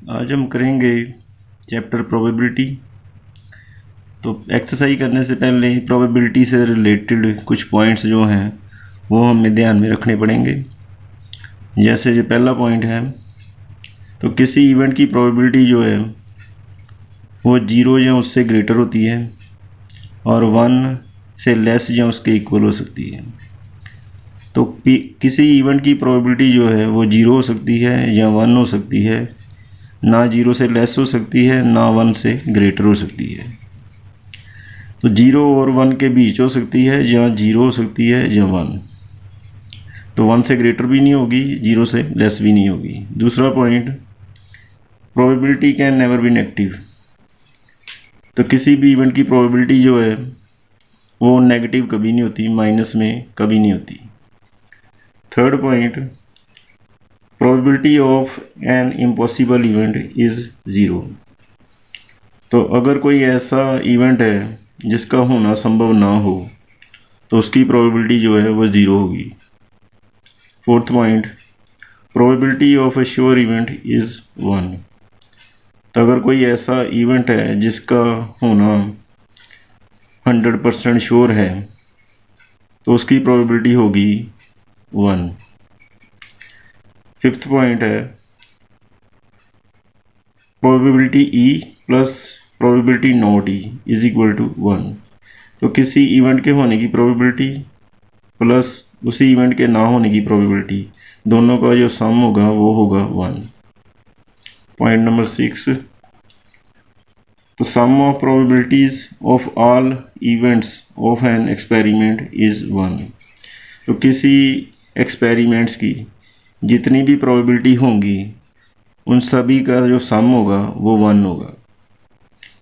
आज हम करेंगे चैप्टर प्रोबेबिलिटी। तो एक्सरसाइज करने से पहले प्रोबेबिलिटी से रिलेटेड कुछ पॉइंट्स जो हैं वो हमें ध्यान में रखने पड़ेंगे। जैसे जो पहला पॉइंट है, तो किसी इवेंट की प्रोबेबिलिटी जो है वो 0 या उससे ग्रेटर होती है और 1 से लेस या उसके इक्वल हो सकती है। तो किसी इवेंट की प्रोबेबिलिटी जो है वो 0 हो सकती है या 1 हो सकती है, ना 0 से लेस हो सकती है ना 1 से ग्रेटर हो सकती है। तो 0 और 1 के बीच हो सकती है, या 0 हो सकती है या 1। तो 1 से ग्रेटर भी नहीं होगी, 0 से लेस भी नहीं होगी। दूसरा point, probability can never be negative. तो किसी भी इवेंट की प्रोबेबिलिटी जो है वो नेगेटिव कभी नहीं होती, माइनस में कभी नहीं होती। Third point, probability of an impossible event is 0। तो अगर कोई ऐसा इवेंट है जिसका होना संभव ना हो तो उसकी प्रोबेबिलिटी जो है वो 0 होगी। Fourth point, probability of a sure event is 1। तो अगर कोई ऐसा इवेंट है जिसका होना 100% श्योर है तो उसकी प्रोबेबिलिटी होगी 1। फिफ्थ पॉइंट है, probability e plus probability not e is equal to 1। तो किसी इवेंट के होने की प्रोबेबिलिटी प्लस उसी इवेंट के ना होने की प्रोबेबिलिटी, दोनों का जो सम होगा वो होगा 1। पॉइंट नंबर 6, तो sum of probabilities of all events of an experiment is 1। तो किसी एक्सपेरिमेंट्स की जितनी भी प्रोबेबिलिटी होंगी उन सभी का जो सम होगा वो 1 होगा।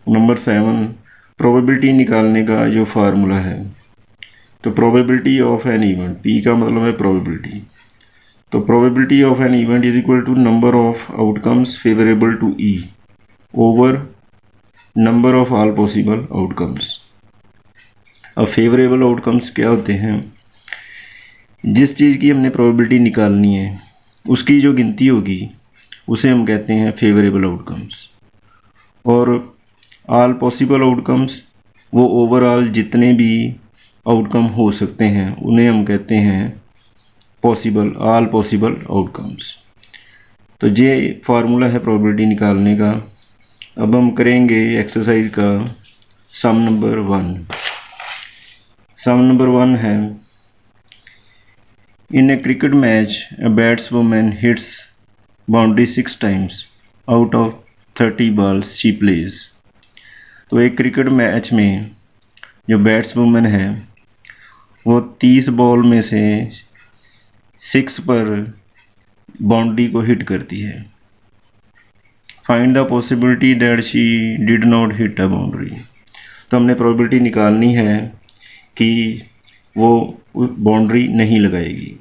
नंबर 7, प्रोबेबिलिटी निकालने का जो फार्मूला है, तो probability of an event, P का मतलब है प्रोबेबिलिटी। तो probability of an event is equal to number of outcomes favourable to e over number of all possible outcomes. अब फेवरेबल आउटकम्स क्या होते हैं? जिस चीज़ की हमने प्रोबेबिलिटी निकालनी है उसकी जो गिनती होगी उसे हम कहते हैं फेवरेबल आउटकम्स। और ऑल पॉसिबल आउटकम्स, वो ओवरऑल जितने भी आउटकम हो सकते हैं उन्हें हम कहते हैं पॉसिबल, ऑल पॉसिबल आउटकम्स। तो ये फार्मूला है प्रोबेबिलिटी निकालने का। अब हम करेंगे एक्सरसाइज का सम नंबर 1। सम नंबर 1 है, in a cricket match a batswoman hits boundary 6 times out of 30 balls she plays। तो एक क्रिकेट मैच में जो बैट्सवुमन है वो 30 बॉल में से 6 पर बाउंड्री को हिट करती है। Find the possibility that she did not hit a boundary. तो हमने प्रोबेबिलिटी निकालनी है कि वो बाउंड्री नहीं लगाएगी।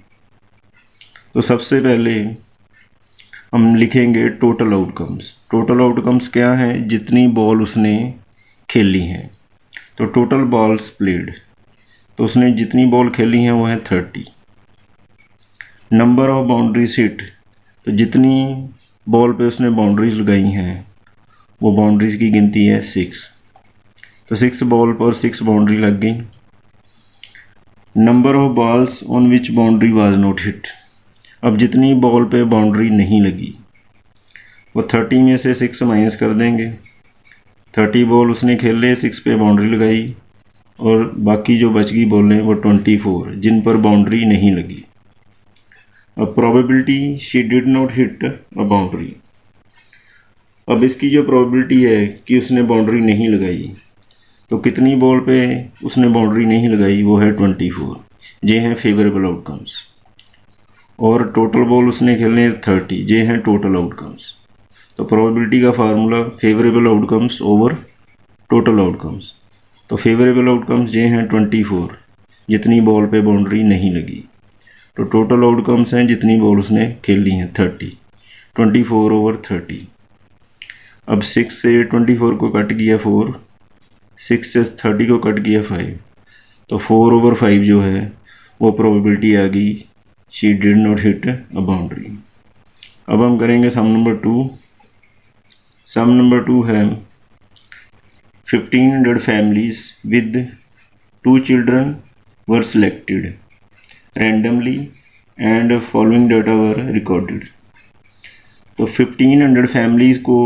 तो सबसे पहले हम लिखेंगे टोटल आउटकम्स। टोटल आउटकम्स क्या हैं? जितनी बॉल उसने खेली हैं। तो टोटल बॉल्स प्लेड, तो उसने जितनी बॉल खेली हैं वो है 30। नंबर ऑफ बाउंड्रीज हिट, तो जितनी बॉल पे उसने बाउंड्रीज लगाई हैं वो बाउंड्रीज की गिनती है 6। तो 6 बॉल पर 6 बाउंड्री लग गई। Number of balls on which boundary was not hit, अब जितनी बॉल पे बाउंड्री नहीं लगी वो 30 में से 6 माइनस कर देंगे। 30 बॉल उसने खेले, 6 पे बाउंड्री लगाई, और बाकी जो बच गई बॉलें वो 24 जिन पर बाउंड्री नहीं लगी। अब probability she did not hit a boundary, अब इसकी जो प्रोबेबिलिटी है कि उसने बाउंड्री नहीं लगाई, तो कितनी बॉल पे उसने बाउंड्री नहीं लगाई वो है 24। ये हैं फेवरेबल आउटकम्स। और टोटल बॉल उसने खेलने 30, ये हैं टोटल आउटकम्स। तो प्रोबेबिलिटी का formula favourable outcomes over total outcomes. तो फेवरेबल आउटकम्स ये हैं 24 जितनी बॉल पे बाउंड्री नहीं लगी। तो टोटल आउटकम्स हैं जितनी बॉल उसने खेली हैं 30, 24 ओवर 30। अब 6 से 24 को कट किया 4, 6 से 30 को कट किया 5, तो 4 ओवर 5 जो है वो प्रोबेबिलिटी आ गई she did not hit a boundary. अब हम करेंगे सम नंबर 2। सम नंबर 2 है 1500 families with 2 children were selected randomly and following data were recorded। तो 1500 फैमिलीज़ को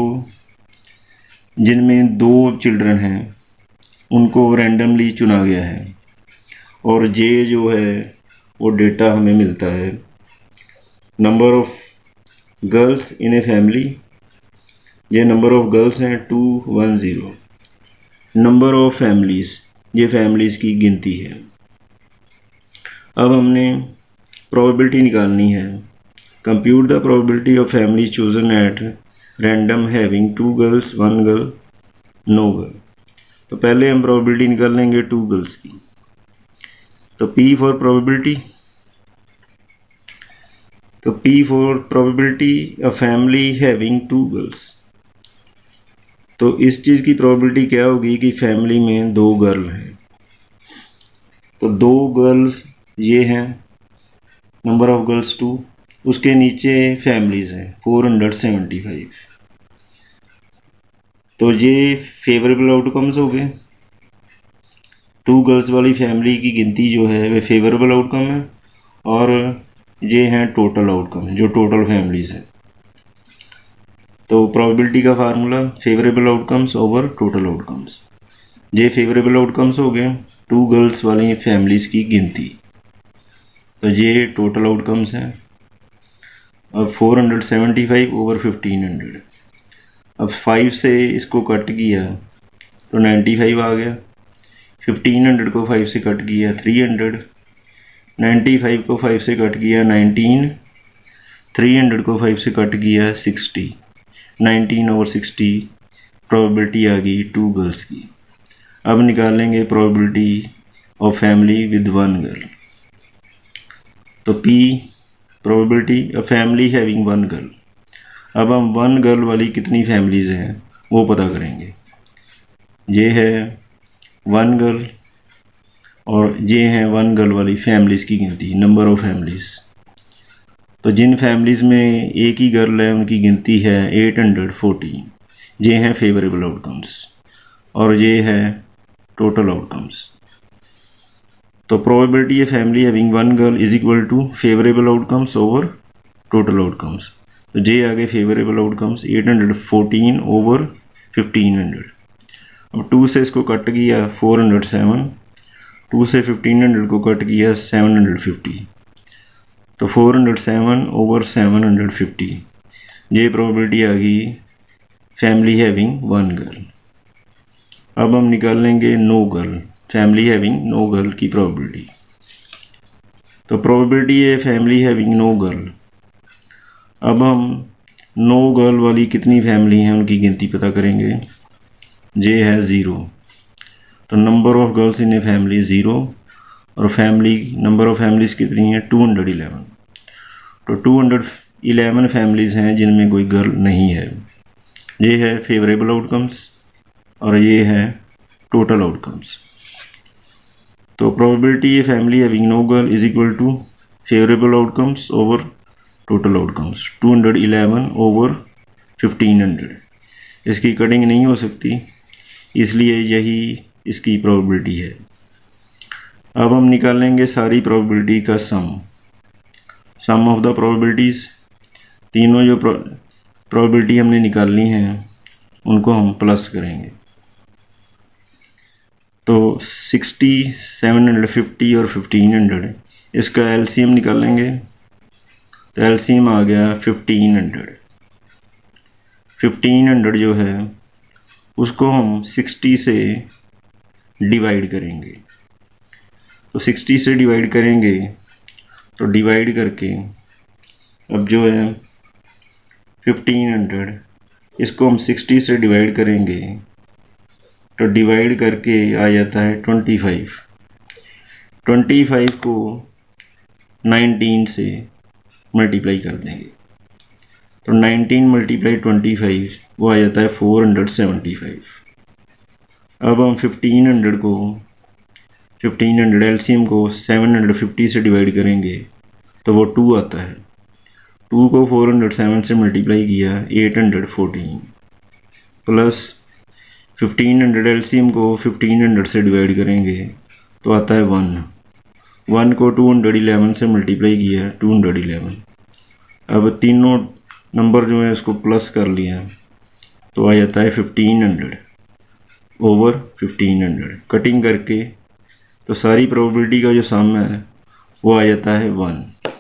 जिनमें 2 चिल्ड्रन हैं उनको रैंडमली चुना गया है और जे जो है वो डेटा हमें मिलता है। Number of girls in a family, ये नंबर ऑफ गर्ल्स हैं 210। नंबर ऑफ फैमिलीज़, ये फैमिलीज़ की गिनती है। अब हमने प्रोबेबिलिटी निकालनी है। Compute the probability of family chosen at random having 2 girls 1 girl no girl. तो पहले हम प्रोबेबिलिटी निकाल लेंगे 2 गर्ल्स की। तो P फॉर प्रोबेबिलिटी, तो P for probability a family having 2 girls. तो इस चीज़ की प्रोबेबिलिटी क्या होगी कि फैमिली में 2 गर्ल हैं। तो 2 गर्ल्स ये हैं, नंबर ऑफ गर्ल्स 2, उसके नीचे फैमिलीज़ हैं 475। तो ये फेवरेबल आउटकम्स हो गए। 2 गर्ल्स वाली फैमिली की गिनती जो है वह फेवरेबल आउटकम है और ये हैं टोटल आउटकम जो टोटल फैमिलीज़ है। तो प्रोबेबिलिटी का formula favourable outcomes over total outcomes. ये फेवरेबल आउटकम्स हो गए 2 गर्ल्स वाली फैमिलीज़ की गिनती। तो ये टोटल आउटकम्स हैं। अब 475 ओवर 1500, अब 5 से इसको कट किया तो 95 आ गया। 1500 को 5 से कट किया 300, 95 को 5 से कट किया 19, 300 को 5 से कट किया 60, 19 ओवर 60 प्रोबेबिलिटी आ गई 2 गर्ल्स की। अब निकालेंगे probability of family with 1 girl. तो P probability a family having 1 girl. अब हम 1 गर्ल वाली कितनी फैमिलीज़ हैं वो पता करेंगे। ये है 1 गर्ल और ये है 1 गर्ल वाली फैमिलीज़ की गिनती, नंबर ऑफ फैमिलीज़। तो जिन फैमिलीज़ में एक ही गर्ल है उनकी गिनती है 814। ये हैं फेवरेबल आउटकम्स और ये है टोटल आउटकम्स। तो प्रोबेबिलिटी है family having 1 girl is equal to favourable outcomes over total outcomes. तो जे आगे फेवरेबल आउटकम्स 814 ओवर 1500। अब 2 से इसको कट किया 407, 2 से 1500 को कट किया 750। तो 407 ओवर 750 ये प्रोबेबिलिटी आ गई फैमिली हैविंग 1 गर्ल। अब हम निकाल लेंगे no girl, family having no girl की प्रोबेबिलिटी। तो प्रोबेबिलिटी है फैमिली हैविंग नो गर्ल। अब हम नो गर्ल वाली कितनी फैमिली हैं उनकी गिनती पता करेंगे। जे है 0, तो number of girls in a family 0 और फैमिली नंबर ऑफ फैमिलीज़ कितनी हैं 211। तो 211 फैमिलीज़ हैं जिनमें कोई गर्ल नहीं है। ये है फेवरेबल आउटकम्स और ये है टोटल आउटकम्स। तो प्रोबेबिलिटी है family having no girl is equal to favourable outcomes over total outcomes 211 over 1500। इसकी कटिंग नहीं हो सकती इसलिए यही इसकी प्रोबेबिलिटी है। अब हम निकालेंगे सारी प्रोबेबिलिटी का सम ऑफ द प्रोबेबिलिटीज़। तीनों जो प्रोबेबिलिटी हमने निकालनी है उनको हम प्लस करेंगे। तो 60, 750 और 1500 इसका एलसीएम निकालेंगे। तो एलसीएम आ गया 1500। 1500 जो है उसको हम 60 से डिवाइड करेंगे। तो 60 से डिवाइड करेंगे तो डिवाइड करके अब जो है 1500 इसको हम 60 से डिवाइड करेंगे तो डिवाइड करके आ जाता है 25। 25 को 19 से मल्टीप्लाई कर देंगे तो 19 मल्टीप्लाई 25 वो आ जाता है 475। अब हम 1500 एलसीएम को 750 से डिवाइड करेंगे तो वो 2 आता है। 2 को 407 से मल्टीप्लाई किया 814। प्लस 1500 एलसीएम को 1500 से डिवाइड करेंगे तो आता है 1 को 211 से मल्टीप्लाई किया 211। अब तीनों नंबर जो है उसको प्लस कर लिया तो आ जाता है 1500 ओवर 1500। कटिंग करके तो सारी प्रोबेबिलिटी का जो सम है वो आ जाता है 1।